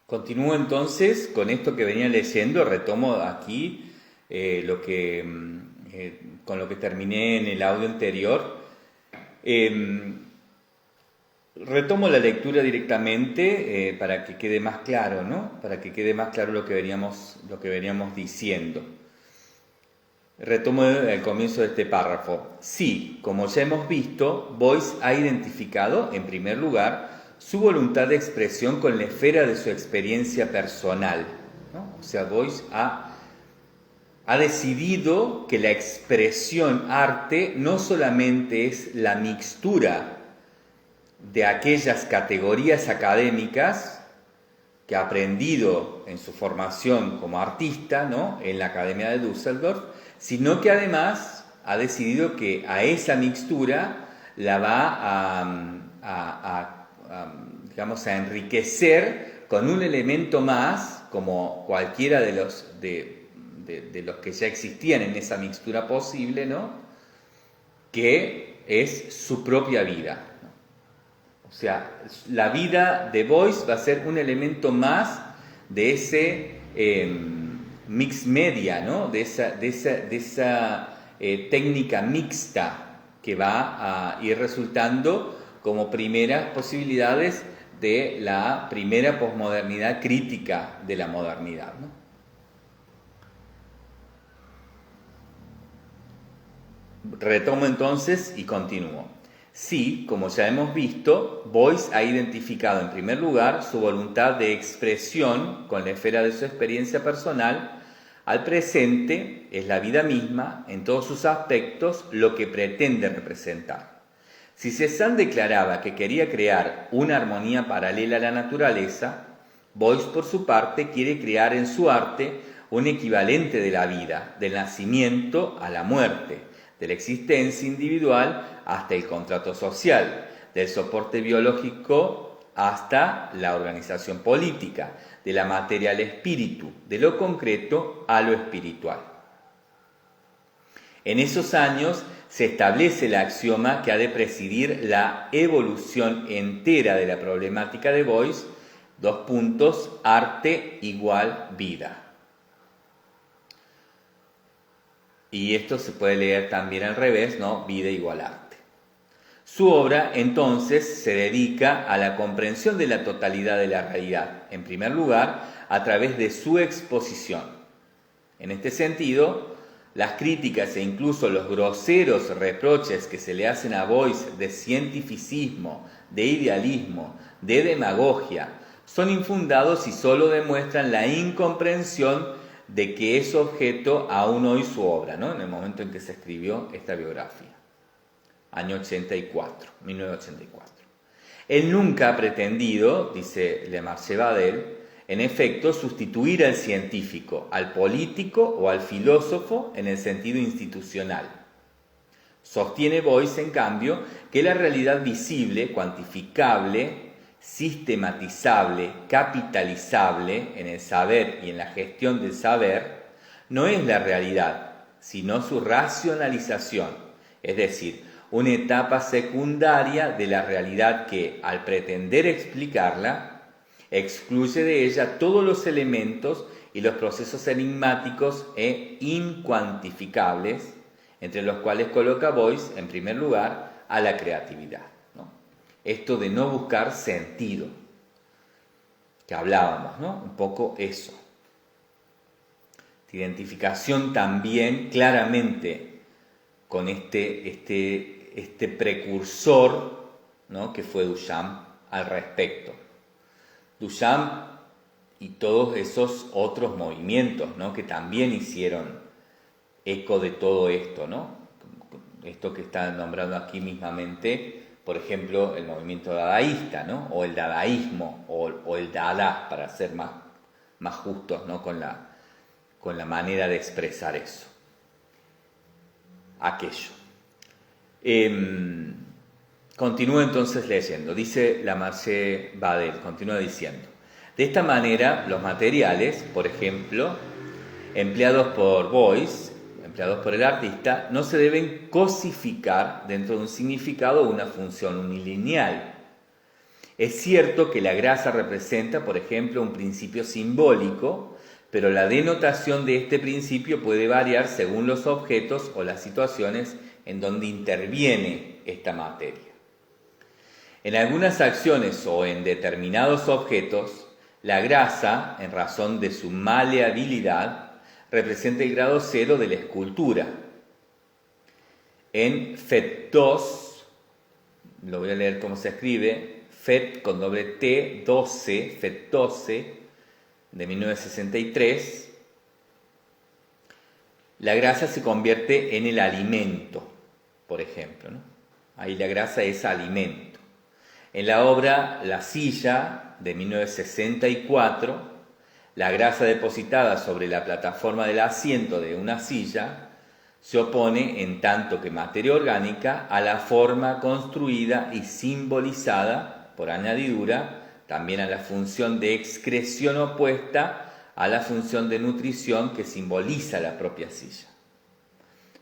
Continúo entonces con esto que venía leyendo, retomo aquí con lo que terminé en el audio anterior. Retomo la lectura directamente para que quede más claro, ¿no? Para que quede más claro lo que veníamos diciendo. Retomo el comienzo de este párrafo. Sí, como ya hemos visto, Boyce ha identificado, en primer lugar, su voluntad de expresión con la esfera de su experiencia personal, ¿no? O sea, Boyce ha decidido que la expresión arte no solamente es la mixtura de aquellas categorías académicas que ha aprendido en su formación como artista, ¿no?, en la Academia de Düsseldorf, sino que además ha decidido que a esa mixtura la va digamos, a enriquecer con un elemento más, como cualquiera de los que ya existían en esa mixtura posible, ¿no?, que es su propia vida. O sea, la vida de Boyce va a ser un elemento más de ese mix media, ¿no?, de esa técnica mixta que va a ir resultando como primeras posibilidades de la primera posmodernidad crítica de la modernidad, ¿no? Retomo entonces y continúo. Sí, como ya hemos visto, Boyce ha identificado en primer lugar su voluntad de expresión con la esfera de su experiencia personal. Al presente es la vida misma, en todos sus aspectos, lo que pretende representar. Si Cézanne declaraba que quería crear una armonía paralela a la naturaleza, Boyce, por su parte, quiere crear en su arte un equivalente de la vida, del nacimiento a la muerte, de la existencia individual hasta el contrato social, del soporte biológico hasta la organización política, de la materia al espíritu, de lo concreto a lo espiritual. En esos años se establece el axioma que ha de presidir la evolución entera de la problemática de Boyce: arte igual vida. Y esto se puede leer también al revés, ¿no? Vida igual arte. Su obra, entonces, se dedica a la comprensión de la totalidad de la realidad, en primer lugar, a través de su exposición. En este sentido, las críticas e incluso los groseros reproches que se le hacen a Boyce de cientificismo, de idealismo, de demagogia, son infundados y solo demuestran la incomprensión de que es objeto aún hoy su obra, ¿no?, en el momento en que se escribió esta biografía, año 1984. Él nunca ha pretendido, dice Le Marche Badel, en efecto, sustituir al científico, al político o al filósofo en el sentido institucional. Sostiene Boyce, en cambio, que la realidad visible, cuantificable, sistematizable, capitalizable en el saber y en la gestión del saber, no es la realidad, sino su racionalización, es decir, una etapa secundaria de la realidad que, al pretender explicarla, excluye de ella todos los elementos y los procesos enigmáticos e incuantificables, entre los cuales coloca Boyce, en primer lugar, a la creatividad, ¿no? Esto de no buscar sentido, que hablábamos, ¿no? Un poco eso. Identificación también claramente con este precursor, ¿no?, que fue Duchamp al respecto. Duchamp y todos esos otros movimientos, ¿no?, que también hicieron eco de todo esto, ¿no? Esto que está nombrando aquí mismamente, por ejemplo, el movimiento dadaísta, ¿no?, o el dadaísmo, o el dada, para ser más justos, ¿no?, con la manera de expresar eso, aquello. Continúo entonces leyendo. Dice Le Marche Badel, continúa diciendo: de esta manera, los materiales, por ejemplo, empleados por Boyce, empleados por el artista, no se deben cosificar dentro de un significado o una función unilineal. Es cierto que la grasa representa, por ejemplo, un principio simbólico, pero la denotación de este principio puede variar según los objetos o las situaciones en donde interviene esta materia. En algunas acciones o en determinados objetos, la grasa, en razón de su maleabilidad, representa el grado cero de la escultura. En FET 2, lo voy a leer cómo se escribe, FET con doble T, 12, FET 12, de 1963, la grasa se convierte en el alimento, por ejemplo, ¿no? Ahí la grasa es alimento. En la obra La silla, de 1964, la grasa depositada sobre la plataforma del asiento de una silla se opone, en tanto que materia orgánica, a la forma construida y simbolizada, por añadidura, también a la función de excreción opuesta a la función de nutrición que simboliza la propia silla.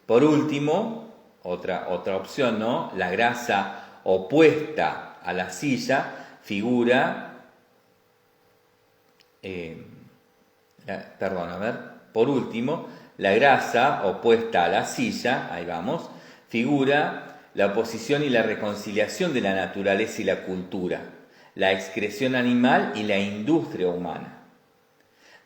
Por último, otra opción, ¿no? La grasa opuesta a la silla figura, por último, la grasa opuesta a la silla, ahí vamos, figura la oposición y la reconciliación de la naturaleza y la cultura, la excreción animal y la industria humana.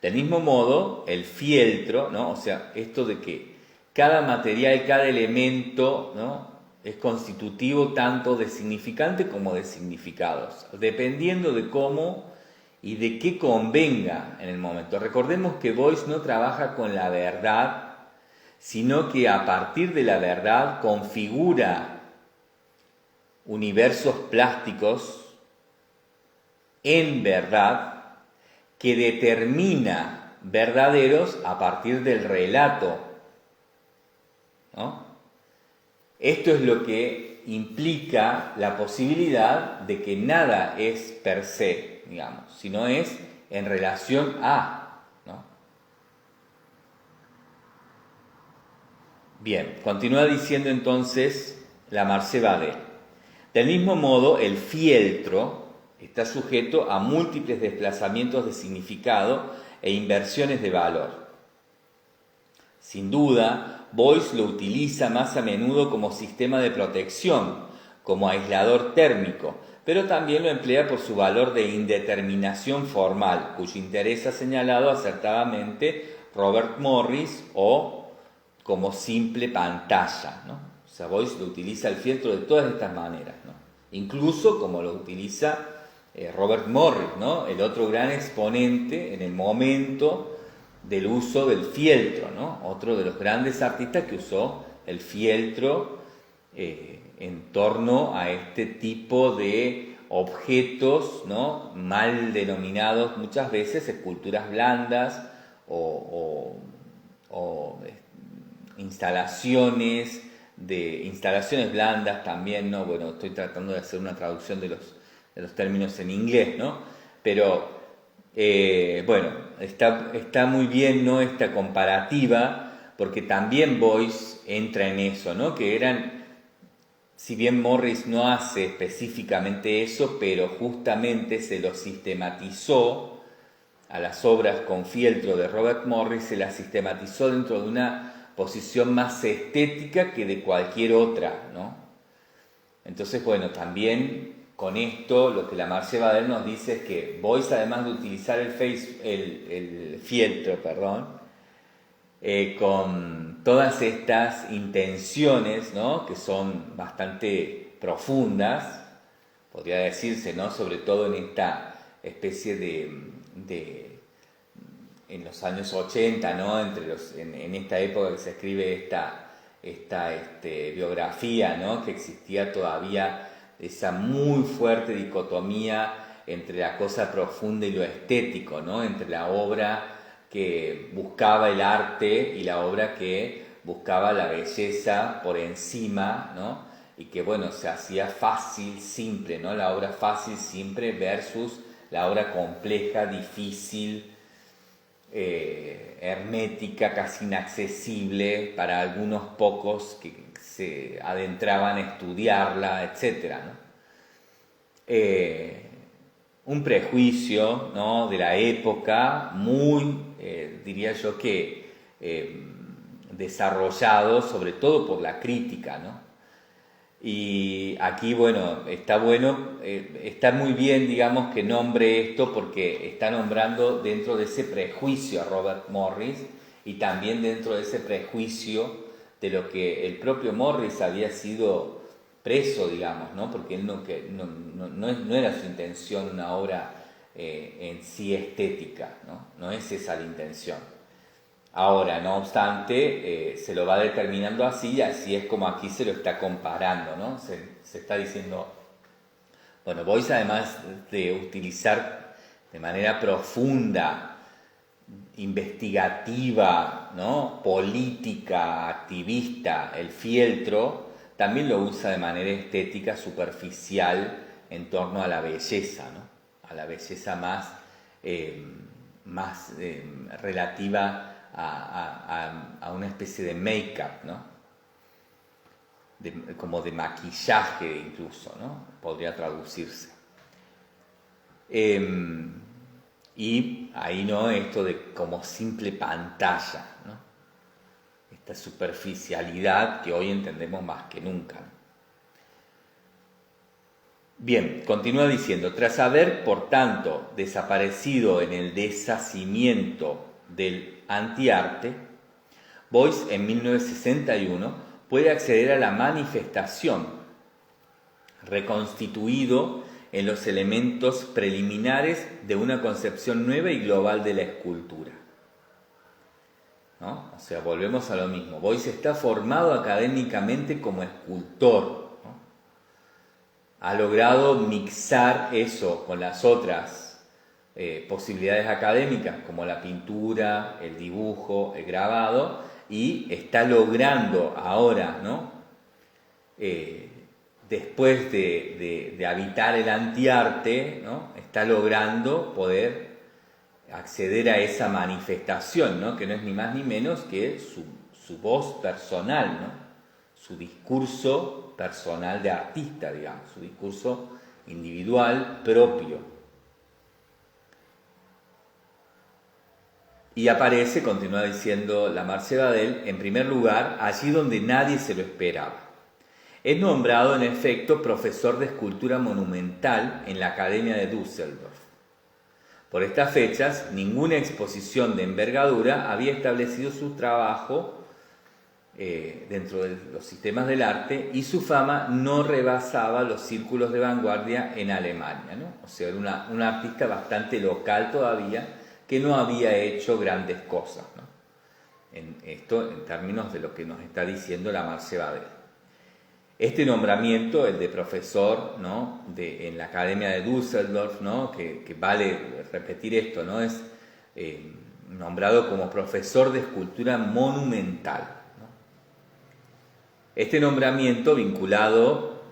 Del mismo modo, el fieltro, ¿no? O sea, esto de que cada material, cada elemento, ¿no?, es constitutivo tanto de significante como de significados, dependiendo de cómo y de qué convenga en el momento. Recordemos que Boyce no trabaja con la verdad, sino que a partir de la verdad configura universos plásticos en verdad que determina verdaderos a partir del relato, ¿no? Esto es lo que implica la posibilidad de que nada es per se, digamos, sino es en relación a, ¿no? Bien, continúa diciendo entonces Lamarche Badel. Del mismo modo, el fieltro está sujeto a múltiples desplazamientos de significado e inversiones de valor. Sin duda, Boyce lo utiliza más a menudo como sistema de protección, como aislador térmico, pero también lo emplea por su valor de indeterminación formal, cuyo interés ha señalado acertadamente Robert Morris, o como simple pantalla, ¿no? O sea, Boyce lo utiliza el fieltro de todas estas maneras, ¿no? Incluso como lo utiliza Robert Morris, ¿no?, el otro gran exponente en el momento del uso del fieltro, ¿no?, otro de los grandes artistas que usó el fieltro en torno a este tipo de objetos, ¿no?, mal denominados muchas veces esculturas blandas o instalaciones blandas también, ¿no? Bueno, estoy tratando de hacer una traducción de los términos en inglés, ¿no? Pero bueno, está muy bien, ¿no?, esta comparativa, porque también Boyce entra en eso, ¿no?, que eran, si bien Morris no hace específicamente eso, pero justamente se lo sistematizó a las obras con fieltro de Robert Morris, se las sistematizó dentro de una posición más estética que de cualquier otra, ¿no? Entonces, bueno, también con esto lo que Lamarche Badel nos dice es que Boyce, además de utilizar el fieltro, con todas estas intenciones, ¿no?, que son bastante profundas, podría decirse, ¿no?, sobre todo en esta especie de en los años 80, ¿no?, en esta época que se escribe esta biografía, ¿no?, que existía todavía esa muy fuerte dicotomía entre la cosa profunda y lo estético, ¿no?, entre la obra que buscaba el arte y la obra que buscaba la belleza por encima, ¿no?, y que, bueno, se hacía fácil, simple, ¿no?, la obra fácil, simple versus la obra compleja, difícil, hermética, casi inaccesible para algunos pocos que se adentraban a estudiarla, etc., ¿no? un prejuicio, ¿no?, de la época muy, diría yo que desarrollado sobre todo por la crítica, ¿no? Y aquí, bueno, está muy bien, digamos, que nombre esto porque está nombrando dentro de ese prejuicio a Robert Morris y también dentro de ese prejuicio de lo que el propio Morris había sido preso, digamos, ¿no? Porque él no era su intención una obra en sí estética, ¿no? No es esa la intención. Ahora, no obstante, se lo va determinando así y así es como aquí se lo está comparando, ¿no? Se está diciendo, bueno, Boyce, además de utilizar de manera profunda, investigativa, ¿no?, política, activista, el fieltro, también lo usa de manera estética, superficial, en torno a la belleza, ¿no?, a la belleza más relativa a una especie de make-up, ¿no?, como de maquillaje incluso, ¿no?, podría traducirse. Y ahí, ¿no?, esto de como simple pantalla, ¿no?, esta superficialidad que hoy entendemos más que nunca. Bien, continúa diciendo, tras haber, por tanto, desaparecido en el deshacimiento del antiarte, Boyce en 1961 puede acceder a la manifestación, reconstituido en los elementos preliminares de una concepción nueva y global de la escultura, ¿no? O sea, volvemos a lo mismo. Boyce está formado académicamente como escultor, ¿no? Ha logrado mixar eso con las otras posibilidades académicas, como la pintura, el dibujo, el grabado, y está logrando ahora, ¿no?, después de habitar el antiarte, ¿no?, está logrando poder acceder a esa manifestación, ¿no?, que no es ni más ni menos que su voz personal, ¿no?, su discurso personal de artista, digamos, su discurso individual propio. Y aparece, continúa diciendo Lamarche Badel, en primer lugar, allí donde nadie se lo esperaba. Es nombrado, en efecto, profesor de escultura monumental en la Academia de Düsseldorf. Por estas fechas, ninguna exposición de envergadura había establecido su trabajo dentro de los sistemas del arte y su fama no rebasaba los círculos de vanguardia en Alemania, ¿no? O sea, era un artista bastante local todavía que no había hecho grandes cosas, ¿no? Esto en términos de lo que nos está diciendo Lamarche Badel. Este nombramiento, el de profesor, ¿no?, en la Academia de Düsseldorf, ¿no?, que vale repetir esto, ¿no?, es nombrado como profesor de escultura monumental, ¿no? Este nombramiento, vinculado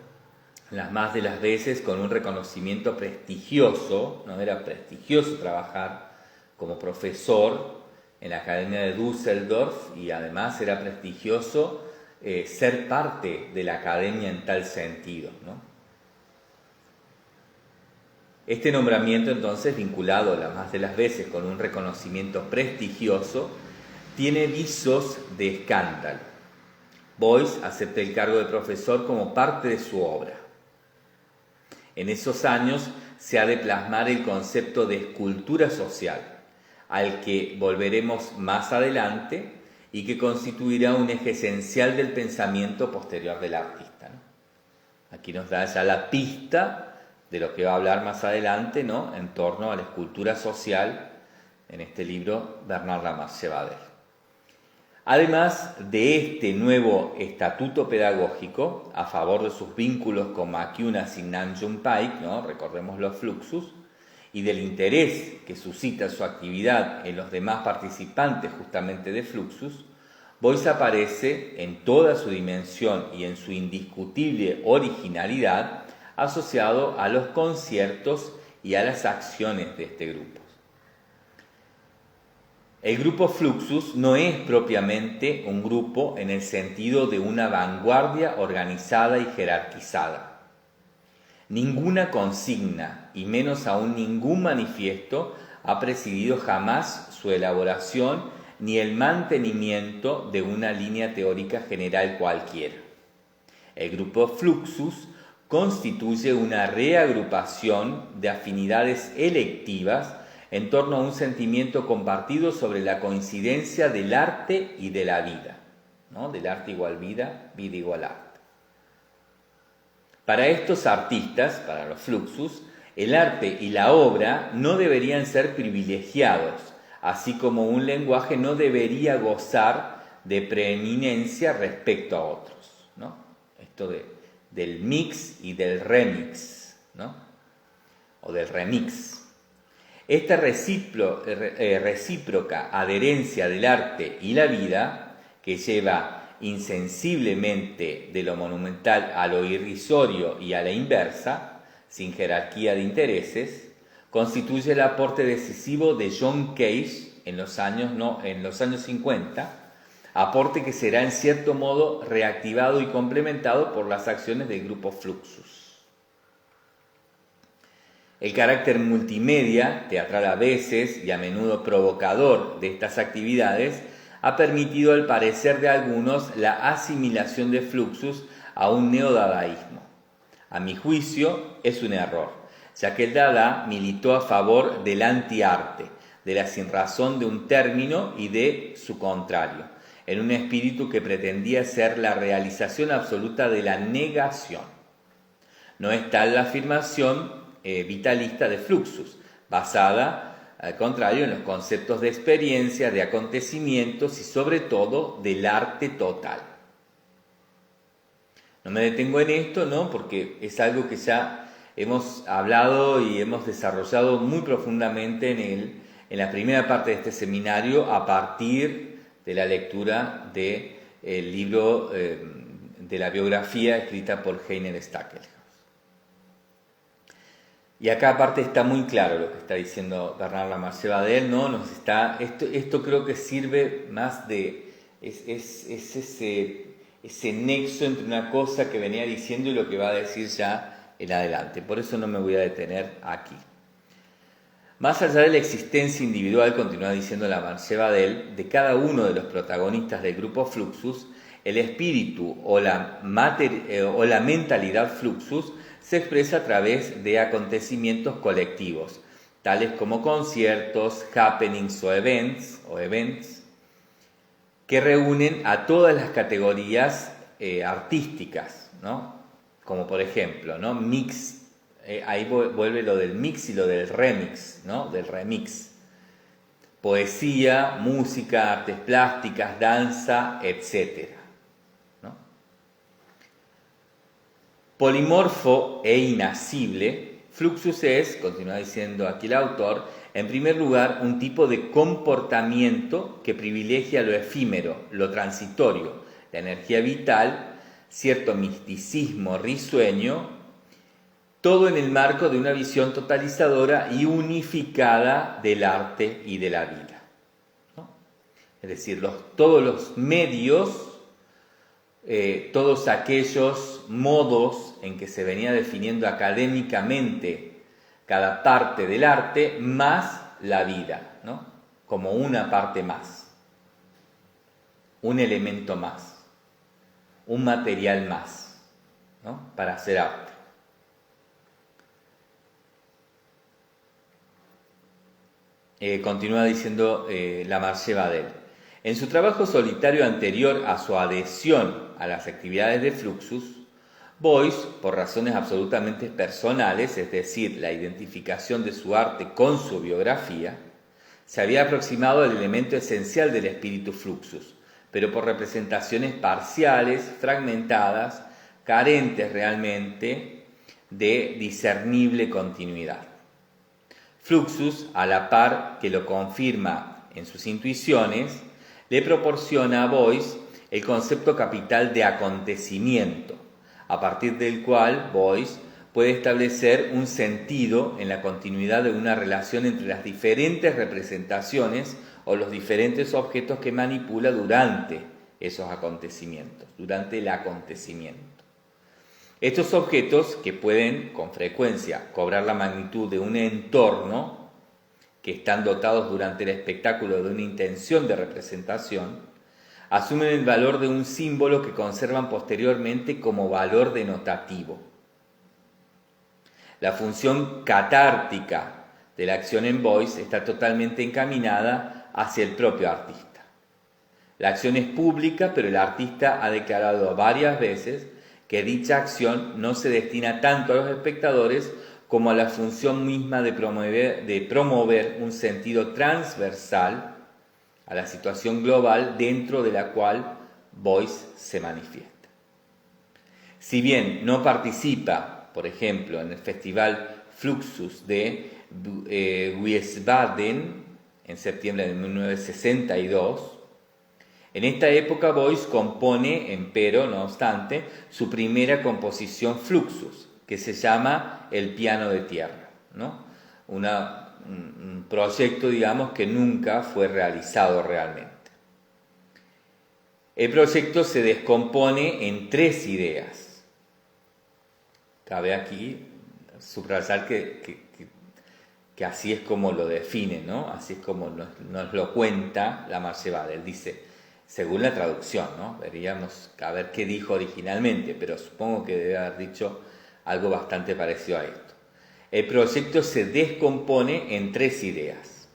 las más de las veces con un reconocimiento prestigioso, ¿no?, era prestigioso trabajar como profesor en la Academia de Düsseldorf y además era prestigioso ser parte de la academia en tal sentido, ¿no? Este nombramiento, entonces, vinculado las más de las veces con un reconocimiento prestigioso, tiene visos de escándalo. Boyce acepta el cargo de profesor como parte de su obra. En esos años se ha de plasmar el concepto de escultura social, al que volveremos más adelante y que constituirá un eje esencial del pensamiento posterior del artista, ¿no? Aquí nos da ya la pista de lo que va a hablar más adelante, ¿no?, en torno a la escultura social en este libro Bernard Lamarche Badel. Además de este nuevo estatuto pedagógico a favor de sus vínculos con McCunas y Nam June Paik, ¿no?, recordemos los Fluxus, y del interés que suscita su actividad en los demás participantes justamente de Fluxus, Boyce aparece en toda su dimensión y en su indiscutible originalidad asociado a los conciertos y a las acciones de este grupo. El grupo Fluxus no es propiamente un grupo en el sentido de una vanguardia organizada y jerarquizada. Ninguna consigna, y menos aún ningún manifiesto, ha presidido jamás su elaboración ni el mantenimiento de una línea teórica general cualquiera. El grupo Fluxus constituye una reagrupación de afinidades electivas en torno a un sentimiento compartido sobre la coincidencia del arte y de la vida, ¿no? Del arte igual vida, vida igual arte. Para estos artistas, para los Fluxus, el arte y la obra no deberían ser privilegiados, así como un lenguaje no debería gozar de preeminencia respecto a otros, ¿no? Esto del mix y del remix, ¿no? O del remix. Esta recíproca adherencia del arte y la vida, que lleva insensiblemente de lo monumental a lo irrisorio y a la inversa, sin jerarquía de intereses, constituye el aporte decisivo de John Cage en los años 50, aporte que será en cierto modo reactivado y complementado por las acciones del grupo Fluxus. El carácter multimedia, teatral a veces y a menudo provocador de estas actividades, ha permitido al parecer de algunos la asimilación de Fluxus a un neodadaísmo. A mi juicio es un error, ya que el Dada militó a favor del antiarte, de la sinrazón de un término y de su contrario, en un espíritu que pretendía ser la realización absoluta de la negación. No es tal la afirmación vitalista de Fluxus, basada, al contrario, en los conceptos de experiencia, de acontecimientos y sobre todo del arte total. No me detengo en esto, ¿no? Porque es algo que ya hemos hablado y hemos desarrollado muy profundamente en la primera parte de este seminario a partir de la lectura del libro de la biografía escrita por Heiner Stackelhaus. Y acá aparte está muy claro lo que está diciendo Bernard Lamarche Badel, ¿no? Esto creo que sirve más de ese nexo entre una cosa que venía diciendo y lo que va a decir ya en adelante. Por eso no me voy a detener aquí. Más allá de la existencia individual, continúa diciendo Lamarche Badel, de cada uno de los protagonistas del grupo Fluxus, el espíritu o la mentalidad Fluxus se expresa a través de acontecimientos colectivos, tales como conciertos, happenings o events, que reúnen a todas las categorías artísticas, ¿no? Como por ejemplo, ¿no? Mix, ahí vuelve lo del mix y lo del remix, ¿no? Del remix. Poesía, música, artes plásticas, danza, etc. Polimorfo e inasible, Fluxus es, continúa diciendo aquí el autor, en primer lugar un tipo de comportamiento que privilegia lo efímero, lo transitorio, la energía vital, cierto misticismo risueño, todo en el marco de una visión totalizadora y unificada del arte y de la vida, ¿no? Es decir, todos los medios, todos aquellos modos en que se venía definiendo académicamente cada parte del arte, más la vida, ¿no? Como una parte más, un elemento más, un material más, ¿no? Para hacer arte. Continúa diciendo Lamarche Badel. En su trabajo solitario anterior a su adhesión a las actividades de Fluxus, Beuys, por razones absolutamente personales, es decir, la identificación de su arte con su biografía, se había aproximado al elemento esencial del espíritu Fluxus, pero por representaciones parciales, fragmentadas, carentes realmente de discernible continuidad. Fluxus, a la par que lo confirma en sus intuiciones, le proporciona a Beuys el concepto capital de acontecimiento, a partir del cual Beuys puede establecer un sentido en la continuidad de una relación entre las diferentes representaciones o los diferentes objetos que manipula durante esos acontecimientos, durante el acontecimiento. Estos objetos, que pueden con frecuencia cobrar la magnitud de un entorno, que están dotados durante el espectáculo de una intención de representación, asumen el valor de un símbolo que conservan posteriormente como valor denotativo. La función catártica de la acción en voice está totalmente encaminada hacia el propio artista. La acción es pública, pero el artista ha declarado varias veces que dicha acción no se destina tanto a los espectadores como a la función misma de promover un sentido transversal a la situación global dentro de la cual Voice se manifiesta. Si bien no participa, por ejemplo, en el Festival Fluxus de Wiesbaden en septiembre de 1962, en esta época Voice compone, empero, no obstante, su primera composición Fluxus, que se llama El piano de tierra, ¿no? Un proyecto, digamos, que nunca fue realizado realmente. El proyecto se descompone en 3 ideas. Cabe aquí subrayar que así es como lo define, ¿no? Así es como nos lo cuenta la Marche Badel. Dice, según la traducción, ¿no? Veríamos a ver qué dijo originalmente, pero supongo que debe haber dicho algo bastante parecido a esto. El proyecto se descompone en 3 ideas.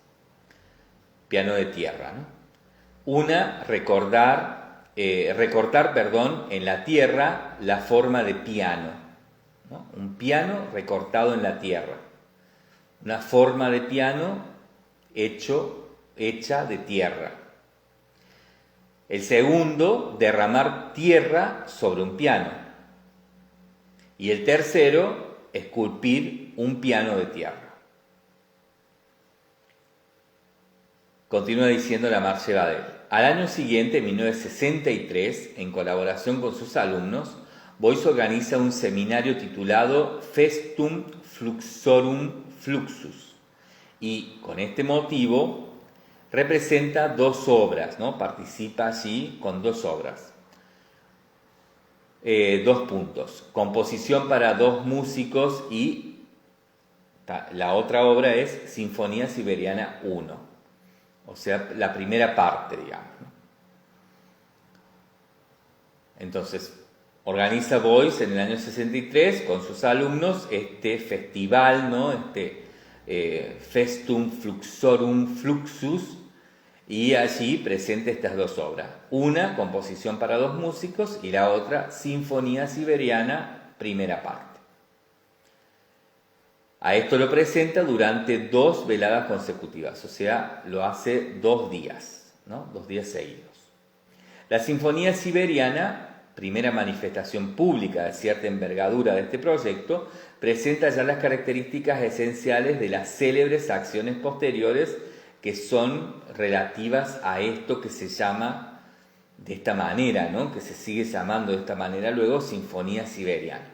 Piano de tierra, ¿no? Una, recortar en la tierra la forma de piano, ¿no? Un piano recortado en la tierra. Una forma de piano hecha de tierra. El segundo, derramar tierra sobre un piano. Y el tercero, esculpir un piano de tierra. Continúa diciendo la Marche Badel. Al año siguiente, en 1963, en colaboración con sus alumnos, Voice organiza un seminario titulado Festum Fluxorum Fluxus. Y con este motivo representa 2 obras, ¿no? Participa allí con 2 obras. 2 puntos. Composición para 2 músicos y la otra obra es Sinfonía Siberiana 1. O sea, la primera parte, digamos, ¿no? Entonces, organiza Voice en el año 63 con sus alumnos este festival, ¿no? Festum Fluxorum Fluxus, y allí presenta estas 2 obras. Una, composición para 2 músicos, y la otra, Sinfonía Siberiana, primera parte. A esto lo presenta durante 2 veladas consecutivas, o sea, lo hace 2 días, ¿no? 2 días seguidos. La Sinfonía Siberiana, primera manifestación pública de cierta envergadura de este proyecto, presenta ya las características esenciales de las célebres acciones posteriores que son relativas a esto que se llama de esta manera, ¿no? Que se sigue llamando de esta manera luego Sinfonía Siberiana.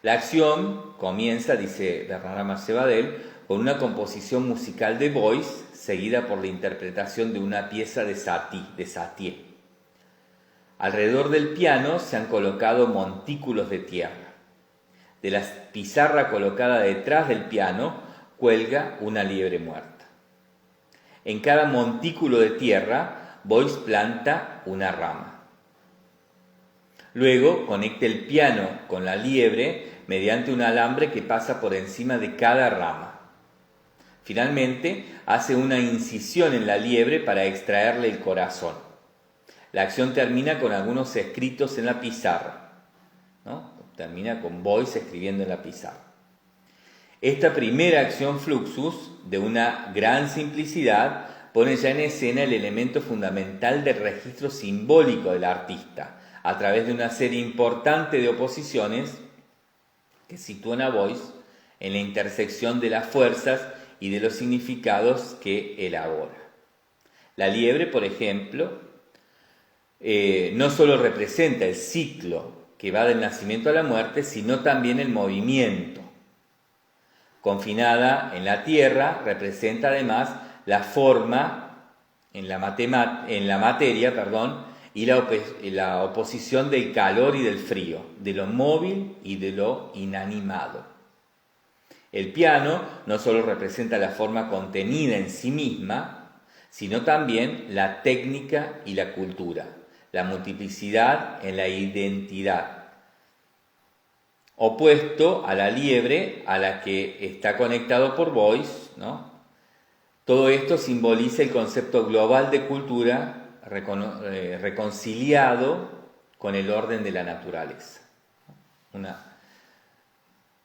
La acción comienza, dice Bernard Marche Badel, con una composición musical de Voice, seguida por la interpretación de una pieza de Satie. Alrededor del piano se han colocado montículos de tierra. De la pizarra colocada detrás del piano cuelga una liebre muerta. En cada montículo de tierra, Voice planta una rama. Luego conecta el piano con la liebre mediante un alambre que pasa por encima de cada rama. Finalmente, hace una incisión en la liebre para extraerle el corazón. La acción termina con algunos escritos en la pizarra, ¿no? Termina con Voice escribiendo en la pizarra. Esta primera acción Fluxus, de una gran simplicidad, pone ya en escena el elemento fundamental del registro simbólico del artista, a través de una serie importante de oposiciones que sitúan a Voice en la intersección de las fuerzas y de los significados que elabora. La liebre, por ejemplo, no solo representa el ciclo que va del nacimiento a la muerte, sino también el movimiento. Confinada en la tierra, representa además la forma en la materia, y la oposición del calor y del frío, de lo móvil y de lo inanimado. El piano no solo representa la forma contenida en sí misma, sino también la técnica y la cultura, la multiplicidad en la identidad, opuesto a la liebre a la que está conectado por Beuys, ¿no? Todo esto simboliza el concepto global de cultura reconciliado con el orden de la naturaleza.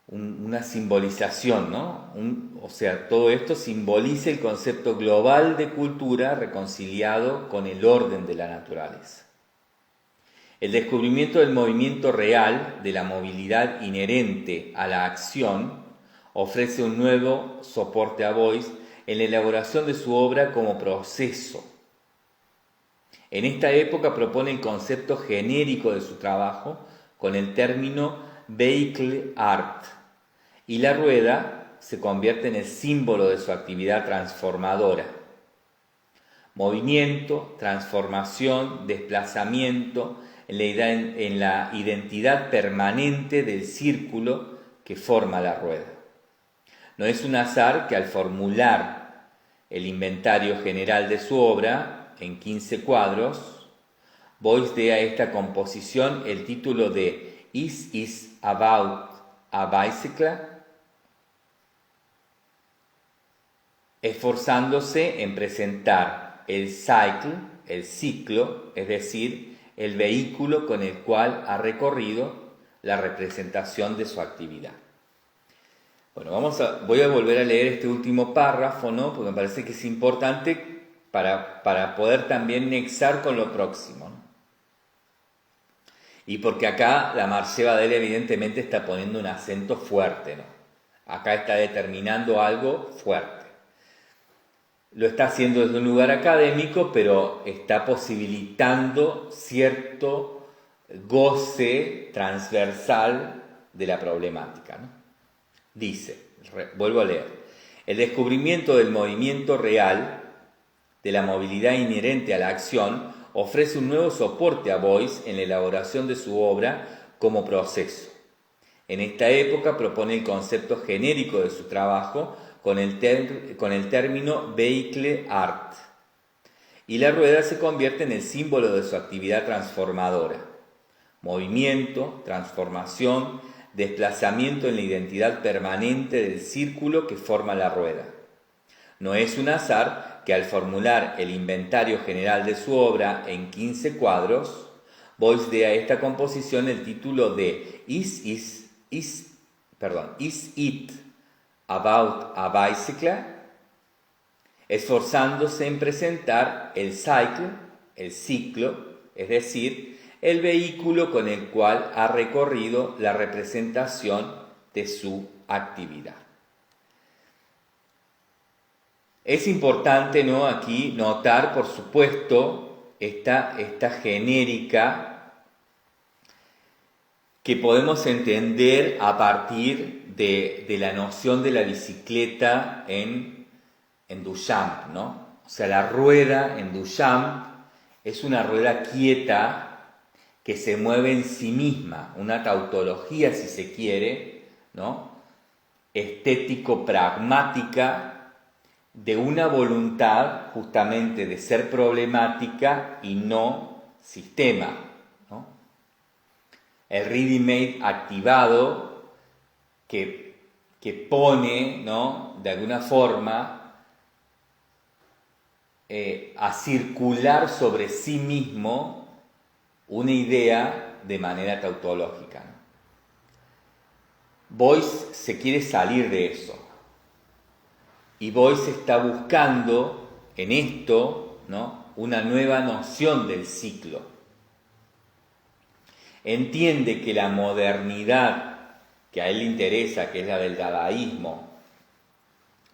Una simbolización, ¿no? O sea, todo esto simboliza el concepto global de cultura reconciliado con el orden de la naturaleza. El descubrimiento del movimiento real, de la movilidad inherente a la acción, ofrece un nuevo soporte a Beuys en la elaboración de su obra como proceso. En esta época propone el concepto genérico de su trabajo con el término vehicle art, y la rueda se convierte en el símbolo de su actividad transformadora. Movimiento, transformación, desplazamiento en la identidad permanente del círculo que forma la rueda. No es un azar que al formular el inventario general de su obra, en 15 cuadros, Beuys dé a esta composición el título de Is It About a Bicycle?, esforzándose en presentar el cycle, el ciclo, es decir, el vehículo con el cual ha recorrido la representación de su actividad. Bueno, voy a volver a leer este último párrafo, ¿no? Porque me parece que es importante para poder también nexar con lo próximo, ¿no? Y porque acá la Marché Badel evidentemente está poniendo un acento fuerte, ¿no? Acá está determinando algo fuerte. Lo está haciendo desde un lugar académico, pero está posibilitando cierto goce transversal de la problemática, ¿no? Dice, vuelvo a leer, el descubrimiento del movimiento real, de la movilidad inherente a la acción, ofrece un nuevo soporte a Beuys en la elaboración de su obra como proceso. En esta época propone el concepto genérico de su trabajo con el término vehicle art, y la rueda se convierte en el símbolo de su actividad transformadora. Movimiento, transformación, desplazamiento en la identidad permanente del círculo que forma la rueda. No es un azar que al formular el inventario general de su obra en 15 cuadros, Beuys dé a esta composición el título de Is It About a Bicycle?, esforzándose en presentar el cycle, el ciclo, es decir, el vehículo con el cual ha recorrido la representación de su actividad. Es importante, ¿no?, aquí notar, por supuesto, esta genérica que podemos entender a partir de la noción de la bicicleta en Duchamp, ¿no? O sea, la rueda en Duchamp es una rueda quieta que se mueve en sí misma, una tautología, si se quiere, ¿no?, estético-pragmática de una voluntad justamente de ser problemática y no sistema, ¿no? El ready-made activado que pone, ¿no?, de alguna forma a circular sobre sí mismo una idea de manera tautológica, ¿no? Beuys se quiere salir de eso, y Beuys está buscando en esto, ¿no?, una nueva noción del ciclo. Entiende que la modernidad que a él le interesa, que es la del dadaísmo,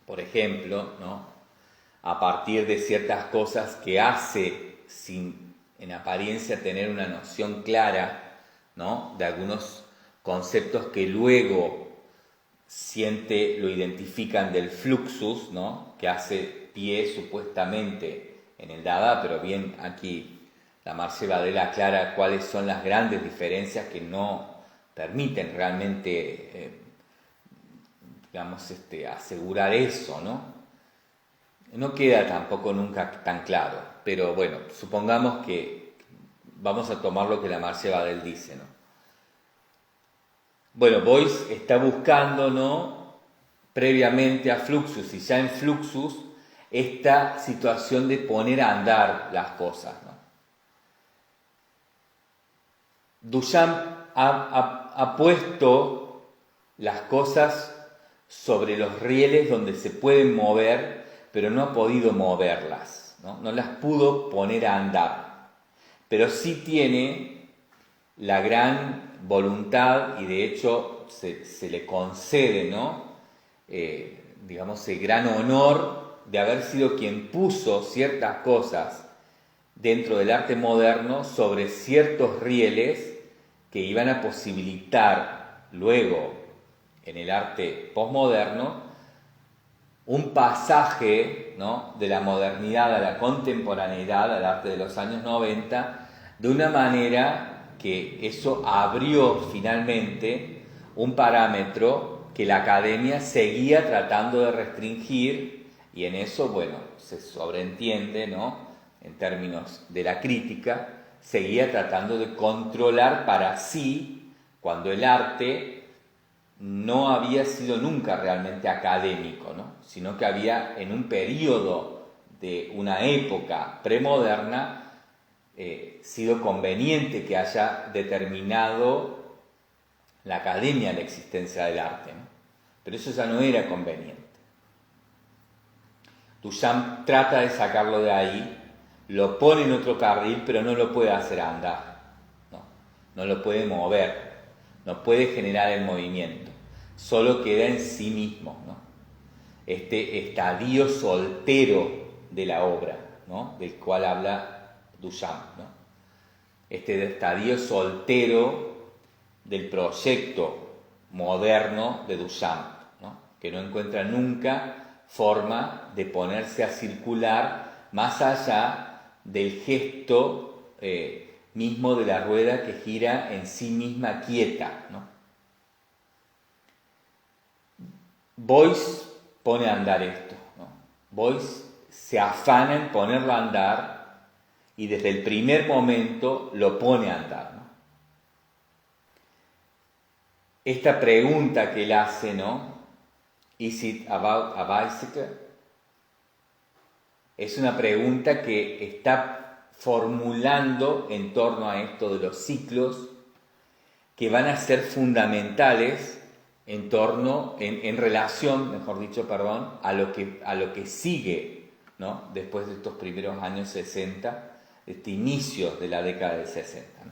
por ejemplo, ¿no?, a partir de ciertas cosas que hace sin en apariencia tener una noción clara, ¿no?, de algunos conceptos que luego lo identifican del fluxus, ¿no?, que hace pie supuestamente en el Dada, pero bien aquí La Marche Badel aclara cuáles son las grandes diferencias que no permiten realmente, asegurar eso, ¿no? No queda tampoco nunca tan claro, pero bueno, supongamos que vamos a tomar lo que la Marche Badel dice, ¿no? Bueno, Boyce está buscando, ¿no?, previamente a Fluxus y ya en Fluxus, esta situación de poner a andar las cosas, ¿no? Duchamp ha puesto las cosas sobre los rieles donde se pueden mover, pero no ha podido moverlas, ¿no? No las pudo poner a andar, pero sí tiene la gran voluntad y de hecho se le concede, ¿no?, el gran honor de haber sido quien puso ciertas cosas dentro del arte moderno sobre ciertos rieles que iban a posibilitar luego en el arte posmoderno un pasaje, ¿no?, de la modernidad a la contemporaneidad, al arte de los años 90, de una manera que eso abrió finalmente un parámetro que la academia seguía tratando de restringir, y en eso, bueno, se sobreentiende, ¿no?, en términos de la crítica, seguía tratando de controlar para sí, cuando el arte no había sido nunca realmente académico, ¿no?, sino que había en un periodo de una época premoderna sido conveniente que haya determinado la academia la existencia del arte, ¿no? Pero eso ya no era conveniente. Duchamp trata de sacarlo de ahí, lo pone en otro carril, pero no lo puede hacer andar, no lo puede mover, no puede generar el movimiento, solo queda en sí mismo, ¿no? Este estadio soltero de la obra, ¿no?, del cual habla Duchamp, ¿no? Este estadio soltero del proyecto moderno de Duchamp, ¿no?, que no encuentra nunca forma de ponerse a circular más allá del gesto mismo de la rueda que gira en sí misma quieta, ¿no? Boyce pone a andar esto, ¿no? Boyce se afana en ponerlo a andar y desde el primer momento lo pone a andar, ¿no? Esta pregunta que él hace, ¿no?, ¿Is it about a bicycle?, es una pregunta que está formulando en torno a esto de los ciclos que van a ser fundamentales en relación, mejor dicho, a lo que sigue, ¿no?, después de estos primeros años 60, este inicio de la década del 60, ¿no?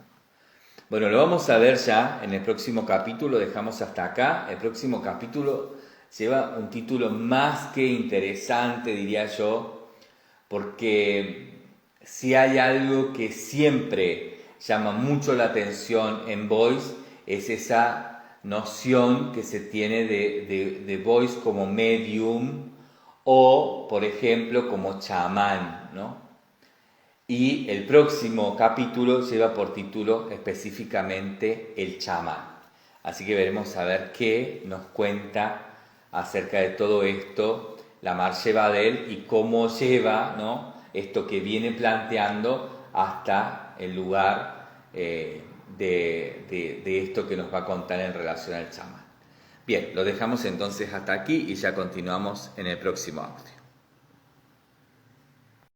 Bueno, lo vamos a ver ya en el próximo capítulo, dejamos hasta acá. El próximo capítulo lleva un título más que interesante, diría yo, porque si hay algo que siempre llama mucho la atención en Boyce, es esa noción que se tiene de Boyce como medium o, por ejemplo, como chamán, ¿no? Y el próximo capítulo lleva por título específicamente El chamán. Así que veremos a ver qué nos cuenta acerca de todo esto la Marche Badel y cómo lleva, ¿no?, esto que viene planteando hasta el lugar de esto que nos va a contar en relación al chamán. Bien, lo dejamos entonces hasta aquí y ya continuamos en el próximo audio.